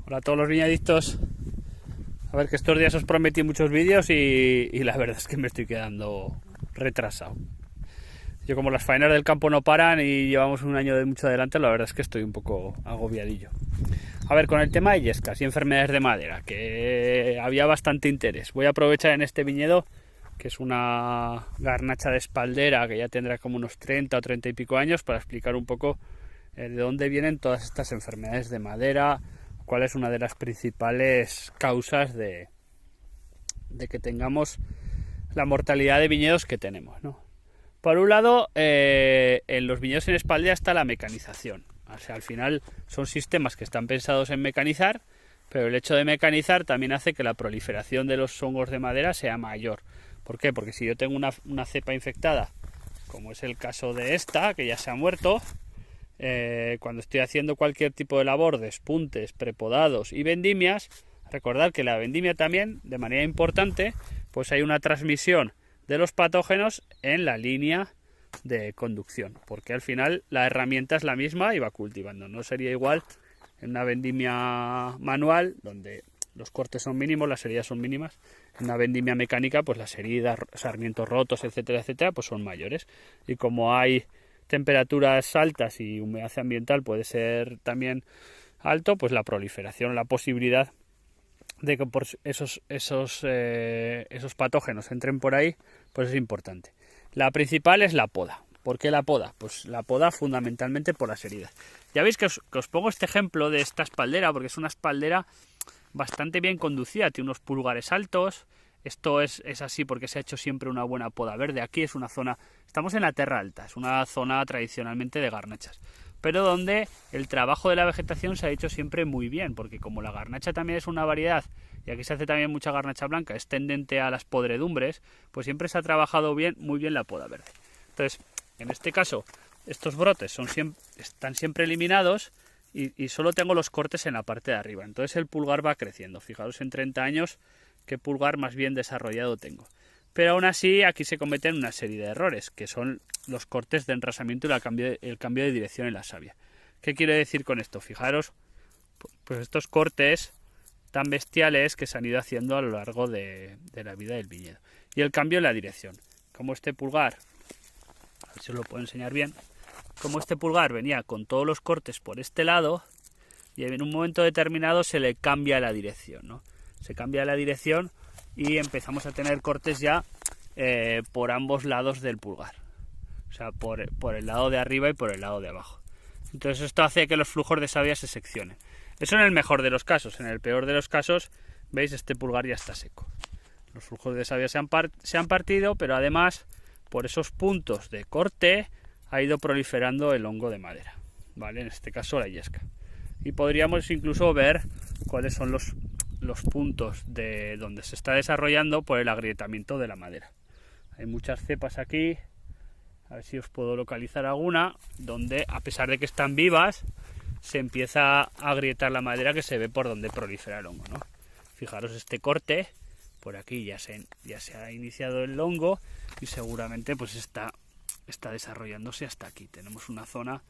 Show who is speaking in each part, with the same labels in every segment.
Speaker 1: Hola a todos los viñadictos. A ver, que estos días os prometí muchos vídeos y la verdad es que me estoy quedando retrasado. Yo, como las faenas del campo no paran y llevamos un año de mucho adelante, la verdad es que estoy un poco agobiadillo. A ver, con el tema de yescas y enfermedades de madera, que había bastante interés. Voy a aprovechar en este viñedo, que es una garnacha de espaldera que ya tendrá como unos 30 o 30 y pico años, para explicar un poco de dónde vienen todas estas enfermedades de madera, cuál es una de las principales causas de que tengamos la mortalidad de viñedos que tenemos, ¿no? Por un lado, en los viñedos en espaldera está la mecanización. O sea, al final son sistemas que están pensados en mecanizar, pero el hecho de mecanizar también hace que la proliferación de los hongos de madera sea mayor. ¿Por qué? Porque si yo tengo una cepa infectada, como es el caso de esta, que ya se ha muerto, cuando estoy haciendo cualquier tipo de labor, despuntes, prepodados y vendimias, recordad que la vendimia también, de manera importante, pues hay una transmisión de los patógenos en la línea de conducción, porque al final la herramienta es la misma y va cultivando. No sería igual en una vendimia manual, donde los cortes son mínimos, las heridas son mínimas. En una vendimia mecánica, pues las heridas, sarmientos rotos, etcétera, etcétera, pues son mayores. Y como hay temperaturas altas y humedad ambiental puede ser también alto, pues la proliferación, la posibilidad de que por esos patógenos entren por ahí, pues es importante. La principal es la poda. ¿Por qué la poda? Pues la poda fundamentalmente por las heridas. Ya veis que os pongo este ejemplo de esta espaldera, porque es una espaldera bastante bien conducida, tiene unos pulgares altos. Esto es así porque se ha hecho siempre una buena poda verde. Aquí es una zona, estamos en la Terra Alta, es una zona tradicionalmente de garnachas, pero donde el trabajo de la vegetación se ha hecho siempre muy bien, porque como la garnacha también es una variedad, y aquí se hace también mucha garnacha blanca, es tendente a las podredumbres, pues siempre se ha trabajado muy bien la poda verde. Entonces, en este caso, estos brotes están siempre eliminados y solo tengo los cortes en la parte de arriba. Entonces el pulgar va creciendo. Fijaros en 30 años qué pulgar más bien desarrollado tengo. Pero aún así aquí se cometen una serie de errores, que son los cortes de enrasamiento y el cambio de dirección en la savia. ¿Qué quiere decir con esto? Fijaros, pues estos cortes tan bestiales que se han ido haciendo a lo largo de la vida del viñedo. Y el cambio en la dirección. Como este pulgar, a ver si os lo puedo enseñar bien, como este pulgar venía con todos los cortes por este lado, y en un momento determinado se le cambia la dirección, ¿no? Se cambia la dirección y empezamos a tener cortes ya por ambos lados del pulgar. O sea, por el lado de arriba y por el lado de abajo. Entonces esto hace que los flujos de savia se seccionen. Eso en el mejor de los casos. En el peor de los casos, veis, este pulgar ya está seco. Los flujos de savia se han partido, pero además, por esos puntos de corte, ha ido proliferando el hongo de madera, ¿vale? En este caso la yesca. Y podríamos incluso ver cuáles son los puntos de donde se está desarrollando por el agrietamiento de la madera. Hay muchas cepas aquí, a ver si os puedo localizar alguna, donde a pesar de que están vivas, se empieza a agrietar la madera, que se ve por donde prolifera el hongo, ¿no? Fijaros este corte, por aquí ya se ha iniciado el hongo y seguramente pues está desarrollándose hasta aquí. Tenemos una zona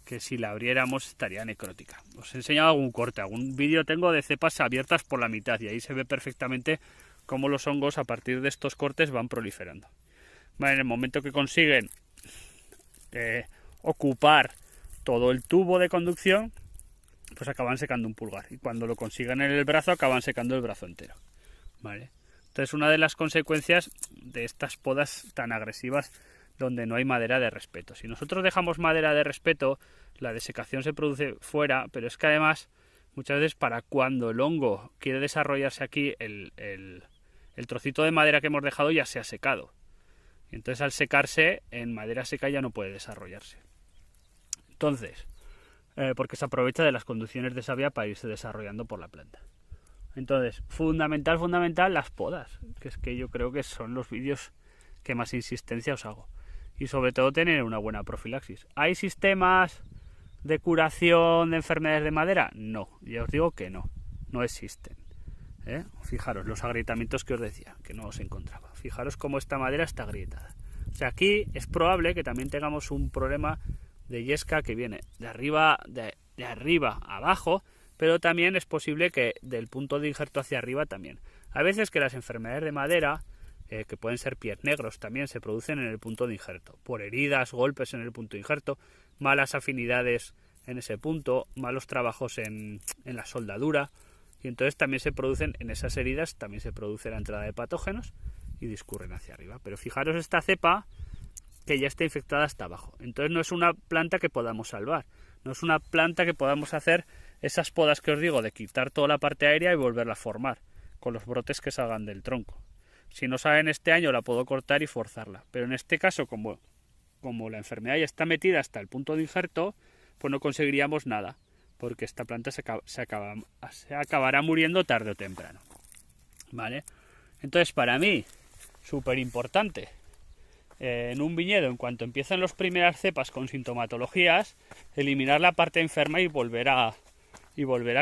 Speaker 1: que si la abriéramos estaría necrótica. Os he enseñado algún corte, algún vídeo tengo de cepas abiertas por la mitad y ahí se ve perfectamente cómo los hongos a partir de estos cortes van proliferando. Vale, en el momento que consiguen ocupar todo el tubo de conducción, pues acaban secando un pulgar, y cuando lo consiguen en el brazo acaban secando el brazo entero, ¿vale? Entonces, una de las consecuencias de estas podas tan agresivas donde no hay madera de respeto. Si nosotros dejamos madera de respeto, la desecación se produce fuera, pero es que además, muchas veces para cuando el hongo quiere desarrollarse aquí, el trocito de madera que hemos dejado ya se ha secado. Y entonces al secarse, en madera seca ya no puede desarrollarse. Entonces, porque se aprovecha de las conducciones de savia para irse desarrollando por la planta. Entonces, fundamental, las podas, que es que yo creo que son los vídeos que más insistencia os hago. Y sobre todo tener una buena profilaxis. ¿Hay sistemas de curación de enfermedades de madera? No, ya os digo que no existen. Fijaros los agrietamientos que os decía, que no os encontraba. Fijaros cómo esta madera está agrietada. O sea, aquí es probable que también tengamos un problema de yesca que viene de arriba a abajo, pero también es posible que del punto de injerto hacia arriba también. A veces que las enfermedades de madera, que pueden ser pies negros, también se producen en el punto de injerto, por heridas, golpes en el punto de injerto, malas afinidades en ese punto, malos trabajos en la soldadura, y entonces también se producen en esas heridas, también se produce la entrada de patógenos y discurren hacia arriba. Pero fijaros esta cepa que ya está infectada hasta abajo, entonces no es una planta que podamos salvar, no es una planta que podamos hacer esas podas que os digo de quitar toda la parte aérea y volverla a formar con los brotes que salgan del tronco. Si no sale en este año la puedo cortar y forzarla, pero en este caso como la enfermedad ya está metida hasta el punto de injerto, pues no conseguiríamos nada, porque esta planta se acabará muriendo tarde o temprano, ¿vale? Entonces para mí, súper importante, en un viñedo, en cuanto empiezan las primeras cepas con sintomatologías, eliminar la parte enferma y volver a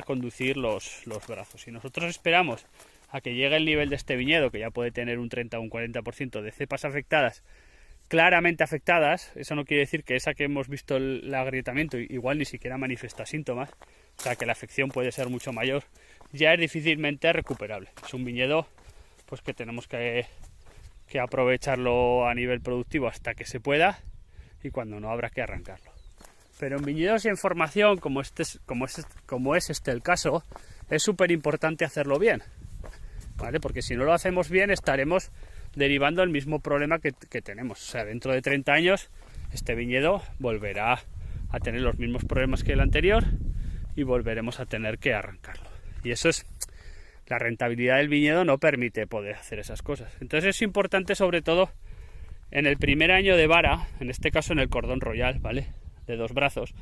Speaker 1: conducir los brazos. Si nosotros esperamos a que llegue el nivel de este viñedo, que ya puede tener un 30 o un 40% de cepas afectadas, claramente afectadas, eso no quiere decir que esa que hemos visto el agrietamiento igual ni siquiera manifiesta síntomas, o sea que la afección puede ser mucho mayor, ya es difícilmente recuperable. Es un viñedo pues que tenemos que aprovecharlo a nivel productivo hasta que se pueda, y cuando no habrá que arrancarlo. Pero en viñedos y en formación, como es este el caso, es súper importante hacerlo bien, ¿vale? Porque si no lo hacemos bien estaremos derivando el mismo problema que tenemos. O sea, dentro de 30 años este viñedo volverá a tener los mismos problemas que el anterior y volveremos a tener que arrancarlo. Y eso es, la rentabilidad del viñedo no permite poder hacer esas cosas. Entonces es importante, sobre todo en el primer año de vara, en este caso en el cordón royal, ¿vale?, de 2 brazos,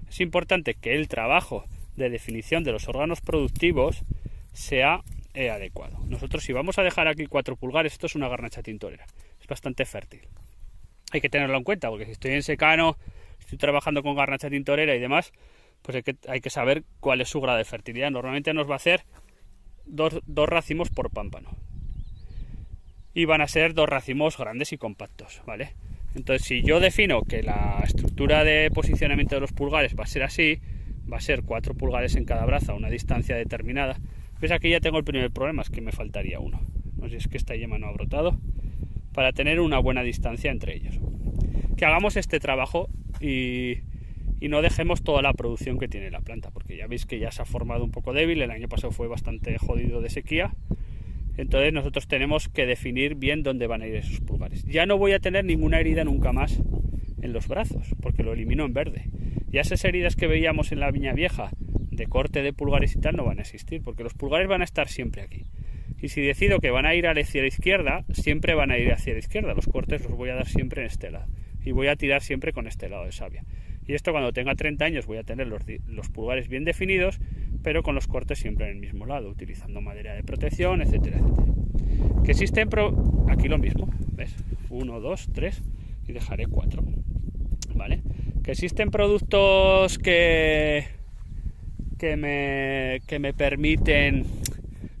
Speaker 1: es importante que el trabajo de definición de los órganos productivos sea adecuado. Nosotros, si vamos a dejar aquí 4 pulgares, esto es una garnacha tintorera, es bastante fértil. Hay que tenerlo en cuenta, porque si estoy en secano, estoy trabajando con garnacha tintorera y demás, pues hay que saber cuál es su grado de fertilidad. Normalmente nos va a hacer 2 racimos por pámpano. Y van a ser 2 racimos grandes y compactos, ¿vale? Entonces, si yo defino que la estructura de posicionamiento de los pulgares va a ser así, va a ser 4 pulgares en cada brazo a una distancia determinada, pues aquí ya tengo el primer problema, es que me faltaría uno. No sé si es que esta yema no ha brotado, para tener una buena distancia entre ellos. Que hagamos este trabajo y no dejemos toda la producción que tiene la planta, porque ya veis que ya se ha formado un poco débil, el año pasado fue bastante jodido de sequía. Entonces nosotros tenemos que definir bien dónde van a ir esos pulgares. Ya no voy a tener ninguna herida nunca más en los brazos, porque lo elimino en verde. Ya esas heridas que veíamos en la viña vieja de corte de pulgares y tal no van a existir, porque los pulgares van a estar siempre aquí. Y si decido que van a ir hacia la izquierda, siempre van a ir hacia la izquierda. Los cortes los voy a dar siempre en este lado. Y voy a tirar siempre con este lado de savia. Y esto cuando tenga 30 años voy a tener los pulgares bien definidos, pero con los cortes siempre en el mismo lado, utilizando madera de protección, etcétera, etcétera. Que existen aquí lo mismo, ¿ves? 1, 2, 3 y dejaré 4, ¿vale? Que existen productos que me permiten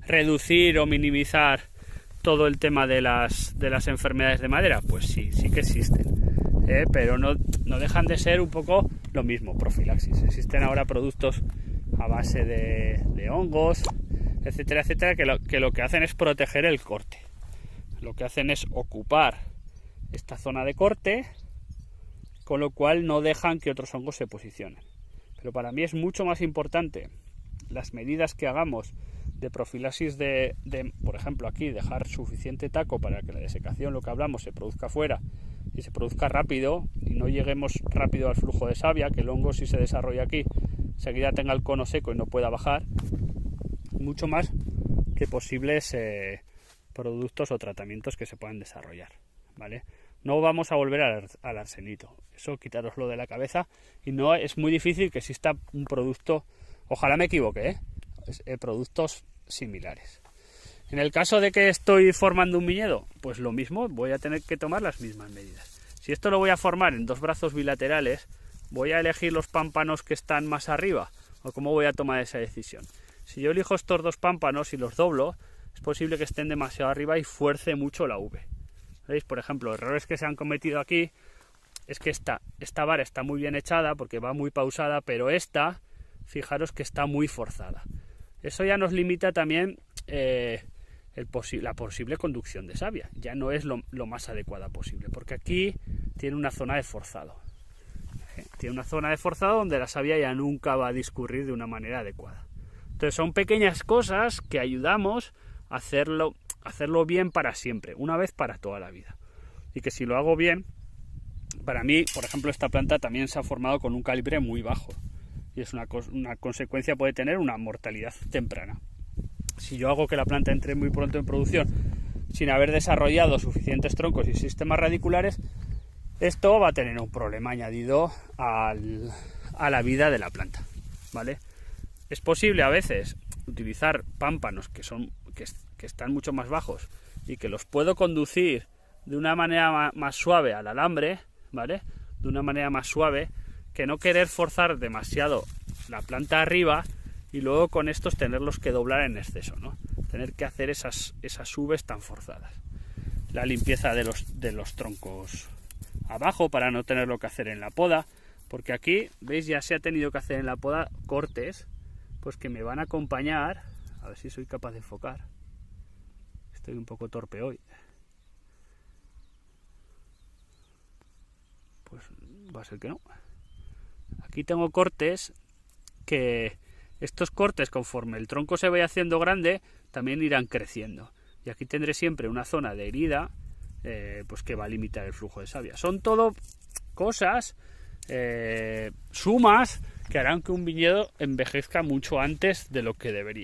Speaker 1: reducir o minimizar todo el tema de las enfermedades de madera, pues sí que existen, pero no dejan de ser un poco lo mismo, profilaxis. Existen ahora productos a base de hongos, etcétera, etcétera, que lo que hacen es proteger el corte. Lo que hacen es ocupar esta zona de corte, con lo cual no dejan que otros hongos se posicionen. Pero para mí es mucho más importante las medidas que hagamos de profilaxis de por ejemplo aquí, dejar suficiente taco para que la desecación, lo que hablamos, se produzca fuera y se produzca rápido y no lleguemos rápido al flujo de savia, que el hongo, si se desarrolla aquí, enseguida tenga el cono seco y no pueda bajar, mucho más que posibles productos o tratamientos que se puedan desarrollar, ¿vale? No vamos a volver al arsenito, eso quitároslo de la cabeza, y no es muy difícil que exista un producto, ojalá me equivoque, productos similares. En el caso de que estoy formando un viñedo, pues lo mismo, voy a tener que tomar las mismas medidas. Si esto lo voy a formar en 2 brazos bilaterales, ¿voy a elegir los pámpanos que están más arriba? ¿O cómo voy a tomar esa decisión? Si yo elijo estos 2 pámpanos y los doblo, es posible que estén demasiado arriba y fuerce mucho la V. ¿Veis? Por ejemplo, errores que se han cometido aquí es que esta vara está muy bien echada porque va muy pausada, pero esta fijaros que está muy forzada. Eso ya nos limita también la posible conducción de savia. Ya no es lo más adecuada posible, porque aquí tiene una zona de forzado. Tiene una zona de forzado donde la savia ya nunca va a discurrir de una manera adecuada. Entonces son pequeñas cosas que ayudamos a hacerlo bien para siempre, una vez para toda la vida. Y que si lo hago bien, para mí, por ejemplo, esta planta también se ha formado con un calibre muy bajo. Y es una consecuencia, puede tener una mortalidad temprana. Si yo hago que la planta entre muy pronto en producción sin haber desarrollado suficientes troncos y sistemas radiculares, esto va a tener un problema añadido a la vida de la planta, ¿vale? Es posible a veces utilizar pámpanos que están mucho más bajos y que los puedo conducir de una manera más suave al alambre, ¿vale? De una manera más suave, que no querer forzar demasiado la planta arriba y luego con estos tenerlos que doblar en exceso, ¿no? Tener que hacer esas ubes tan forzadas. La limpieza de los troncos abajo para no tenerlo que hacer en la poda, porque aquí, veis, ya se ha tenido que hacer en la poda cortes, pues que me van a acompañar, a ver si soy capaz de enfocar, estoy un poco torpe hoy, pues va a ser que no. Aquí tengo cortes que estos cortes, conforme el tronco se vaya haciendo grande, también irán creciendo, y aquí tendré siempre una zona de herida, pues que va a limitar el flujo de savia. Son todo cosas, sumas, que harán que un viñedo envejezca mucho antes de lo que debería.